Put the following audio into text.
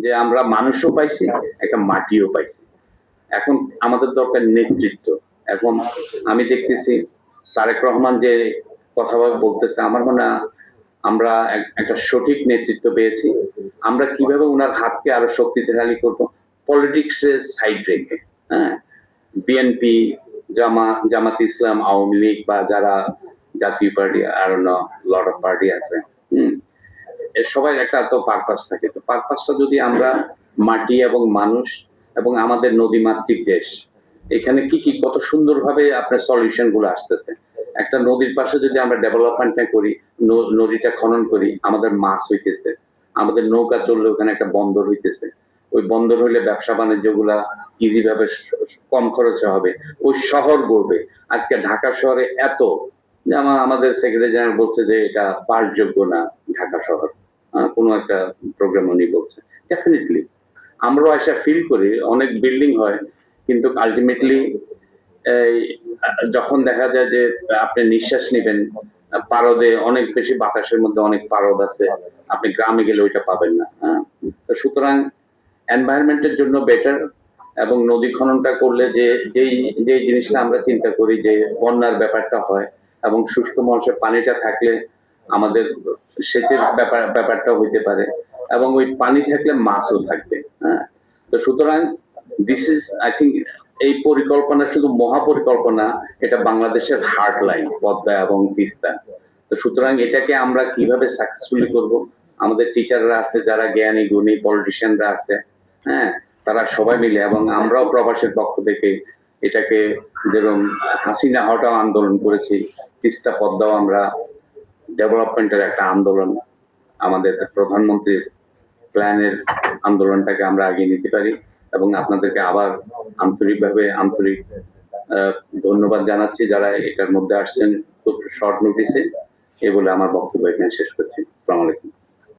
যে আমরা মানুষও পাইছি, একটা মাটিও পাইছি। এখন আমাদের দরকার নেতৃত্ব। এখন আমি দেখতেছি তারেক রহমান যে কথা বলতেছে, আমার মনে হয় আমরা একটা সঠিক নেতৃত্ব পেয়েছি। আমরা কিভাবে ওনার হাতকে আরো শক্তিশালী করবো, পলিটিক্স এর সাইড রেখে, হ্যাঁ, বিএনপি, জামাত ইসলাম, আওয়ামী লীগ বা যারা জাতীয় পার্টি, আর লট অফ পার্টি আছে, সবাই একটা তো পারপাস থাকে। তো পারপাসটা যদি আমরা মাটি এবং মানুষ এবং আমাদের নদীমাতৃক দেশ, এখানে কি কি কত সুন্দরভাবে আপনার সলিউশন গুলো আসতেছে। একটা নদীর পাশে যদি আমরা ডেভেলপমেন্টটা করি, নদীটা খনন করি, আমাদের মাছ হইতেছে, আমাদের নৌকা চললে ওখানে একটা বন্দর হইতেছে, ওই বন্দর হইলে ব্যবসা বাণিজ্য গুলা ইজি ভাবে কম খরচে হবে, ওই শহর গড়বে। আজকে ঢাকা শহরে এত, যেমন আমাদের সেক্রেটারি জেনারেল বলছে যে এটা পাঠযোগ্য না ঢাকা শহর, কোনো একটা প্রোগ্রাম উনি বলছে। ডেফিনেটলি আমরাও আসা ফিল করি, অনেক বিল্ডিং হয়, কিন্তু আলটিমেটলি যখন দেখা যায় যে আপনি নিঃশ্বাস নেবেন, পারদে অনেক বেশি, বাতাসের মধ্যে অনেক পারদ আছে, আপনি গ্রামে গেলে ওইটা পাবেন না। তো সুতরাং এনভায়রনমেন্টের জন্য বেটার, এবং নদী খননটা করলে যে যেই যেই জিনিসটা আমরা চিন্তা করি যে বন্যার ব্যাপারটা হয়, এবং শুষ্ক মৌসুমে পানিটা থাকলে আমাদের সেচের ব্যাপারটা হইতে পারে, এবং ওই পানি থাকলে মাছও থাকবে। হ্যাঁ, তো সুতরাং দিস ইজ আই থিঙ্ক এই পরিকল্পনা শুধু মহাপরিকল্পনা, এটা বাংলাদেশের হার্ট লাইন, পদ্মা এবং তিস্তা। তো সুতরাং এটাকে আমরা কিভাবে সাকসেসফুলি করব, আমাদের টিচাররা আছে, যারা জ্ঞানী গুণী পলিটিশিয়ানরা আছে, হ্যাঁ, তারা সবাই মিলে, এবং আমরাও প্রবাসের পক্ষ থেকে এটাকে, যেরকম হাসিনা হটাও আন্দোলন করেছি, তিস্তা পদ্মাও আমরা ডেভেলপমেন্টের একটা আন্দোলন, আমাদের প্রধানমন্ত্রীর প্ল্যানের আন্দোলনটাকে আমরা এগিয়ে নিতে পারি। এবং আপনাদেরকে আবার আন্তরিক ধন্যবাদ জানাচ্ছি যারা এটার মধ্যে আসছেন খুব শর্ট নোটিসে। এই বলে আমার বক্তব্য এখানে শেষ করছি। আসসালামু আলাইকুম।